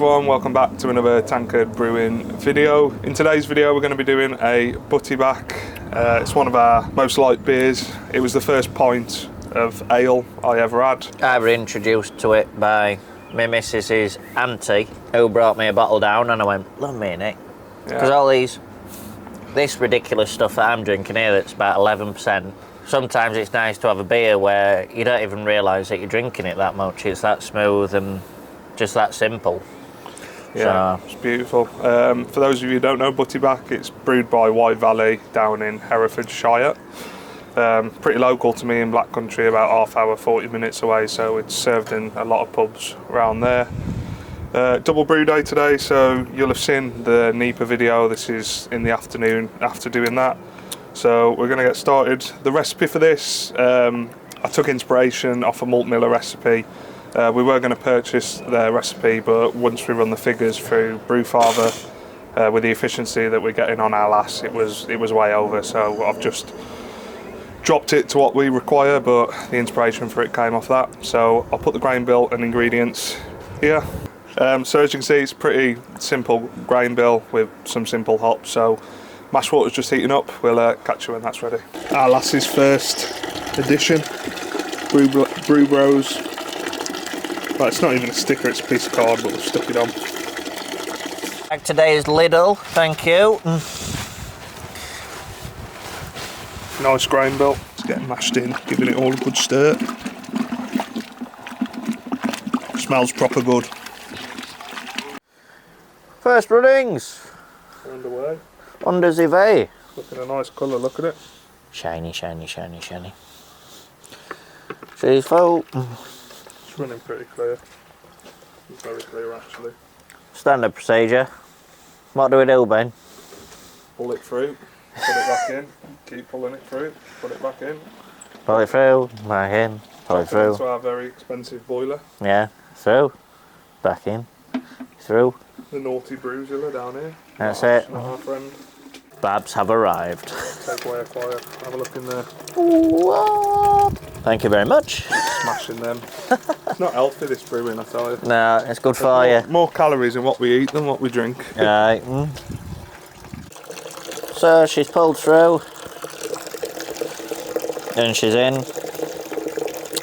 everyone, welcome back to another Tankard Brewing video. In today's video we're going to be doing a Butty Bach. It's one of our most liked beers. It was the first pint of ale I ever had. I was introduced to it by my missus's auntie, who brought me a bottle down, and I went, love me in it. Because all this ridiculous stuff that I'm drinking here that's about 11%, sometimes it's nice to have a beer where you don't even realise that you're drinking it that much. It's that smooth and just that simple. Yeah, so it's beautiful. For those of you who don't know Butty Bach, it's brewed by Wye Valley down in Herefordshire. Pretty local to me in Black Country, about half hour, 40 minutes away, so it's served in a lot of pubs around there. Double brew day today, so you'll have seen the Nitro video. This is in the afternoon after doing that. So we're going to get started. The recipe for this, I took inspiration off a malt miller recipe. We were going to purchase their recipe, but once we run the figures through Brewfather, with the efficiency that we're getting on our lass, it was way over. So I've just dropped it to what we require, but the inspiration for it came off that. So I'll put the grain bill and ingredients here. So as you can see, it's a pretty simple grain bill with some simple hops. So mash water's just heating up. We'll catch you when that's ready. Our lass's first edition, Brew Bros. Well, it's not even a sticker, it's a piece of card, but we've stuck it on. Today's Lidl, thank you. Nice grain bill. It's getting mashed in, giving it all a good stir. Smells proper good. First runnings. Underway. Under the way. Looking a nice colour, look at it. Shiny, shiny, shiny, shiny. She's full. It's running pretty clear. It's very clear actually. Standard procedure. What do we do, Ben? Pull it through, put it back in, keep pulling it through, put it back in. Pull it through, back in, pull it through. Into our very expensive boiler. Yeah, through, back in, through. The naughty Brewzilla down here. That's it. Not our friend. Babs have arrived. Take away a fire, have a look in there. What? Thank you very much. Smashing them. It's not healthy, this brewing, I tell you. No, it's good for you. More calories in what we eat than what we drink. Right. So she's pulled through. And she's in.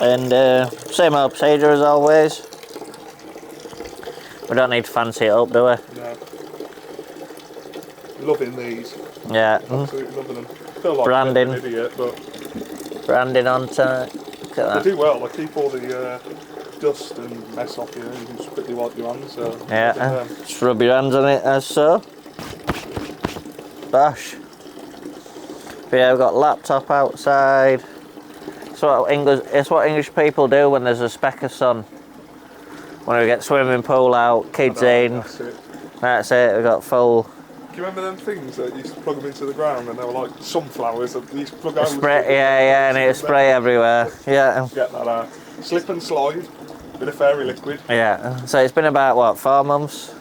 And same old procedure as always. We don't need to fancy it up, do we? No. Loving these. Yeah. Absolutely loving them. Feel like Branding. an idiot, but Branding on to. Look at that. they do well. They keep all the dust and mess off you, and you can just quickly wipe your hands. So Yeah. Just rub your hands on it as so. Bash. But yeah, we've got laptop outside. It's what English people do when there's a speck of sun. When we get swimming pool out, kids in. That's it. That's it. We've got full. Do you remember them things that you used to plug them into the ground and they were like sunflowers that you used to plug out? Spray, yeah, and it spray everywhere. Yeah. Get that out. Slip and slide, bit of fairy liquid. Yeah. So it's been about what, 4 months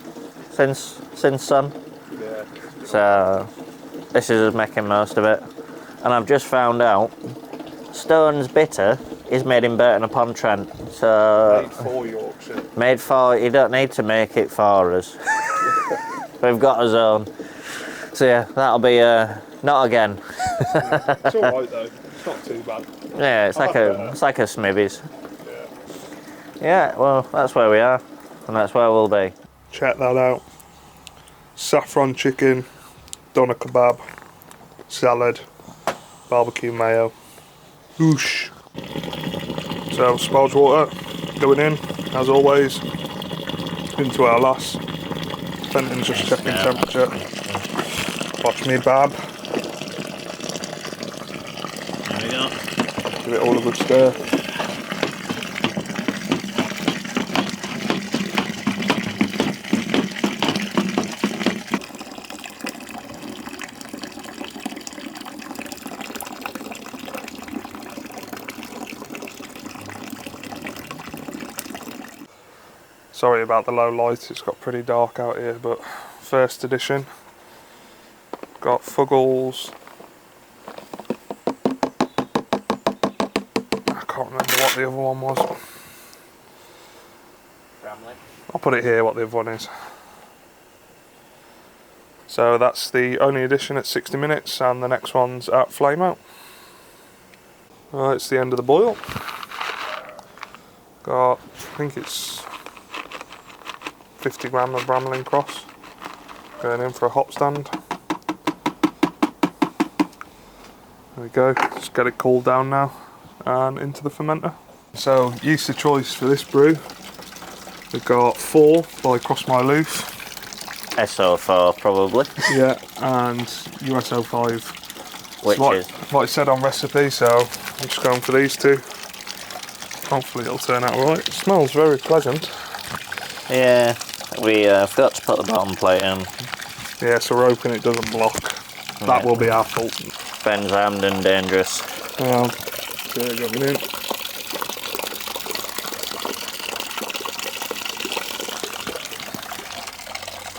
since sun. Yeah. So this is us making most of it. And I've just found out Stone's bitter is made in Burton upon Trent. So Made for Yorkshire. made for, you don't need to make it for us. We've got our own. So yeah, that'll be not again. It's alright though. It's not too bad. Yeah, it's like a Smithies. Yeah. Yeah, well, that's where we are, and that's where we'll be. Check that out. Saffron chicken, doner kebab, salad, barbecue mayo. Whoosh. So sponge water going in, as always, into our lass. Fenton's just checking temperature. Watch me, Bab. There we go. Give it all a good stir. Sorry about the low light, it's got pretty dark out here, but first edition. Got Fuggles. I can't remember what the other one was. I'll put it here what the other one is. So that's the only edition at 60 minutes, and the next one's at flame out. Right, it's the end of the boil. Got, I think it's 50 gram of Bramling Cross going in for a hop stand. There we go, just get it cooled down now and into the fermenter. So yeast of choice for this brew, we've got 4 by Cross My Loof. SO4 probably. Yeah, and USO5. Which is what it said on recipe, so I'm just going for these 2. Hopefully it'll turn out alright. It smells very pleasant. Yeah, we forgot to put the bottom plate in. Yeah, so we're hoping it doesn't block. That will be our fault. Ben's armed and dangerous. Well, there we go, in.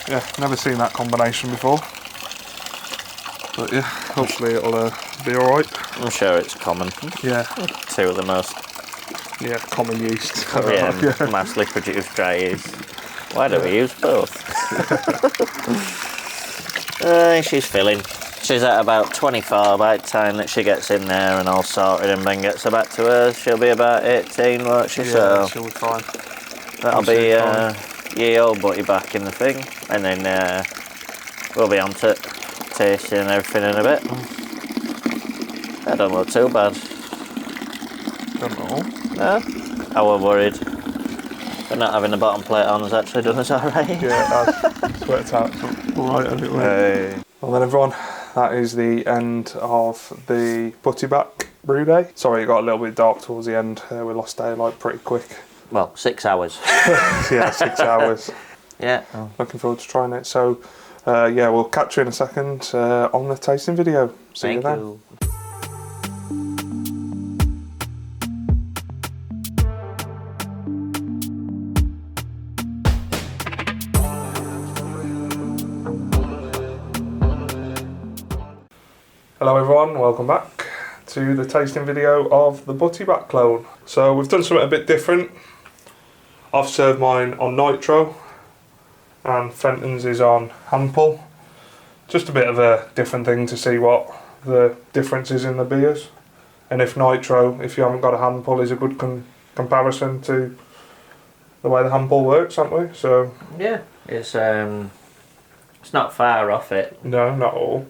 Yeah, never seen that combination before. But yeah, hopefully it'll be alright. I'm sure it's common. Yeah. 2 of the most. Yeah, common yeast. Yeah, massively produced dry yeast. Why don't we use both? She's filling. She's at about 24 by the time that she gets in there and all sorted, and Ben gets her back to her. She'll be about 18, won't she? Yeah, so she'll be fine. that'll be ye old Butty Bach in the thing, and then we'll be on to tasting and everything in a bit. That don't look too bad. Don't know. No? I was worried. But not having the bottom plate on has actually done us alright. Yeah, it's worked out alright anyway. Well then everyone, that is the end of the Butty Bach brew day. Sorry it got a little bit dark towards the end. We lost daylight pretty quick. Well, 6 hours. Yeah, 6 hours. Yeah. Looking forward to trying it. So yeah, we'll catch you in a second on the tasting video. See you then. You. Hello everyone, welcome back to the tasting video of the Butty Bach clone. So we've done something a bit different. I've served mine on Nitro and Fenton's is on hand pull. Just a bit of a different thing to see what the difference is in the beers. And if Nitro, if you haven't got a hand pull, is a good comparison to the way the hand pull works, aren't we? So yeah, it's not far off it. No, not all.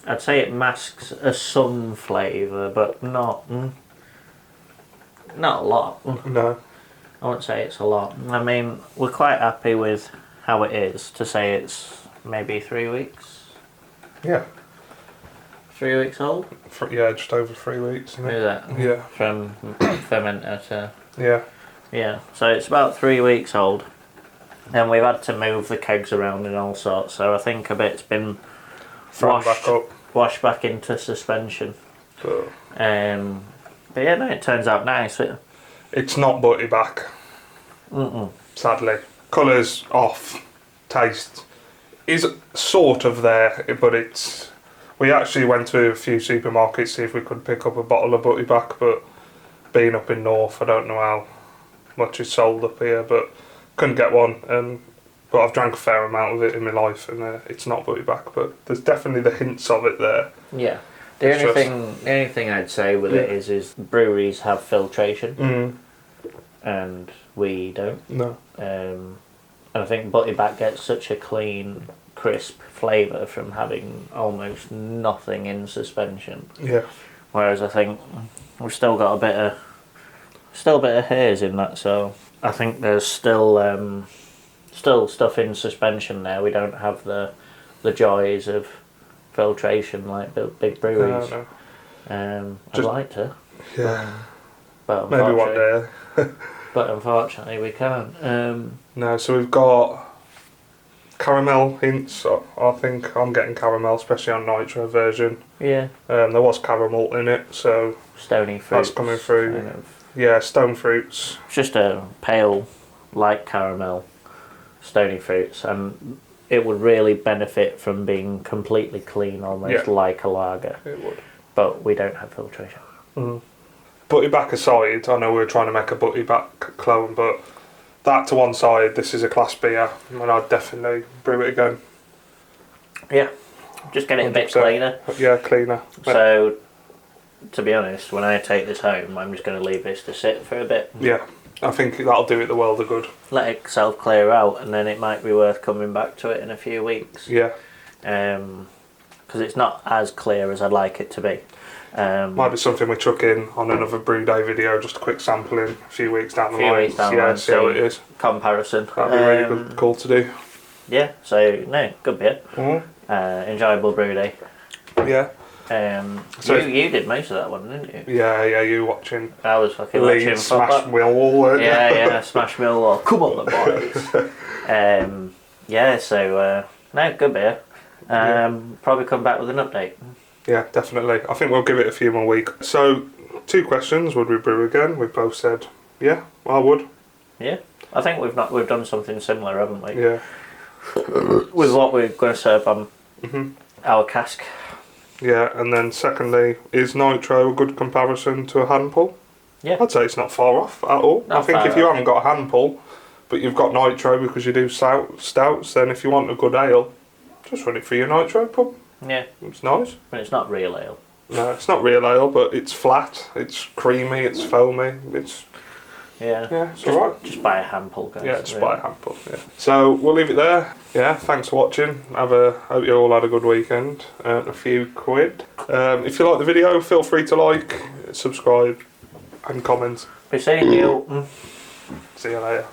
I'd say it masks a some flavour, but not a lot. No. I wouldn't say it's a lot. I mean, we're quite happy with how it is. To say it's maybe 3 weeks. Yeah. 3 weeks old. Yeah, just over 3 weeks. Isn't it? Is that? Yeah. From fermenter to. Yeah. Yeah. So it's about 3 weeks old, and we've had to move the kegs around and all sorts. So I think a bit's been washed back into suspension. So. But yeah, no, it turns out nice. It's not Butty Bach. Sadly. Colour's off. Taste is sort of there, but it's... We actually went to a few supermarkets to see if we could pick up a bottle of Butty Bach, but being up in North, I don't know how much is sold up here, but couldn't get one. But I've drank a fair amount of it in my life, and it's not Butty Bach, but there's definitely the hints of it there. Yeah. The only thing I'd say with it is breweries have filtration, and we don't. No. And I think Butty Bach gets such a clean, crisp flavour from having almost nothing in suspension. Yeah. Whereas I think we've still got a bit of haze in that, so I think there's still stuff in suspension there. We don't have the joys of filtration like big breweries. No. I'd like to. Yeah. But maybe one day. But unfortunately we can't. No, so we've got caramel hints. I think I'm getting caramel, especially on Nitro version. Yeah. There was caramel in it, so stony fruits. That's coming through. Kind of. Yeah, stone fruits. It's just a pale, light caramel, stony fruits, and it would really benefit from being completely clean, almost like a lager. It would. But we don't have filtration. Butty Bach aside, I know we were trying to make a Butty Bach clone, but that to one side, this is a class beer, and I'd definitely brew it again. Yeah, just get it a bit cleaner. Yeah, cleaner. So, to be honest, when I take this home, I'm just going to leave this to sit for a bit. Yeah, I think that'll do it the world of good. Let it self-clear out, and then it might be worth coming back to it in a few weeks. Yeah. Because it's not as clear as I'd like it to be. Might be something we chuck in on another brew day video, just a quick sampling a few weeks down the line. See how it is. Comparison. That'd be really cool to do. Yeah, so no, good beer. Mm-hmm. Enjoyable brew day. Yeah. So you did most of that one, didn't you? Yeah, you watching. I was fucking watching smash Millwall, weren't you? Yeah, smash Millwall. Come on, the boys. Yeah, so no, good beer. Probably come back with an update. Yeah, definitely. I think we'll give it a few more weeks. So, 2 questions: would we brew again? We both said, yeah, I would. Yeah, I think we've done something similar, haven't we? Yeah. With what we're going to serve on our cask. Yeah, and then secondly, is Nitro a good comparison to a hand pull? Yeah. I'd say it's not far off at all. I think if you haven't got a hand pull, but you've got Nitro because you do stouts, then if you want a good ale, just run it through your Nitro pub. Yeah. It's nice. But it's not real ale. No, it's not real ale, but it's flat, it's creamy, it's foamy, it's... Yeah, it's alright. Just buy a hand pull, guys. Yeah, just buy a hand pull, yeah. So, we'll leave it there. Yeah, thanks for watching. Hope you all had a good weekend. A few quid. If you like the video, feel free to like, subscribe, and comment. Be seeing you. See you later.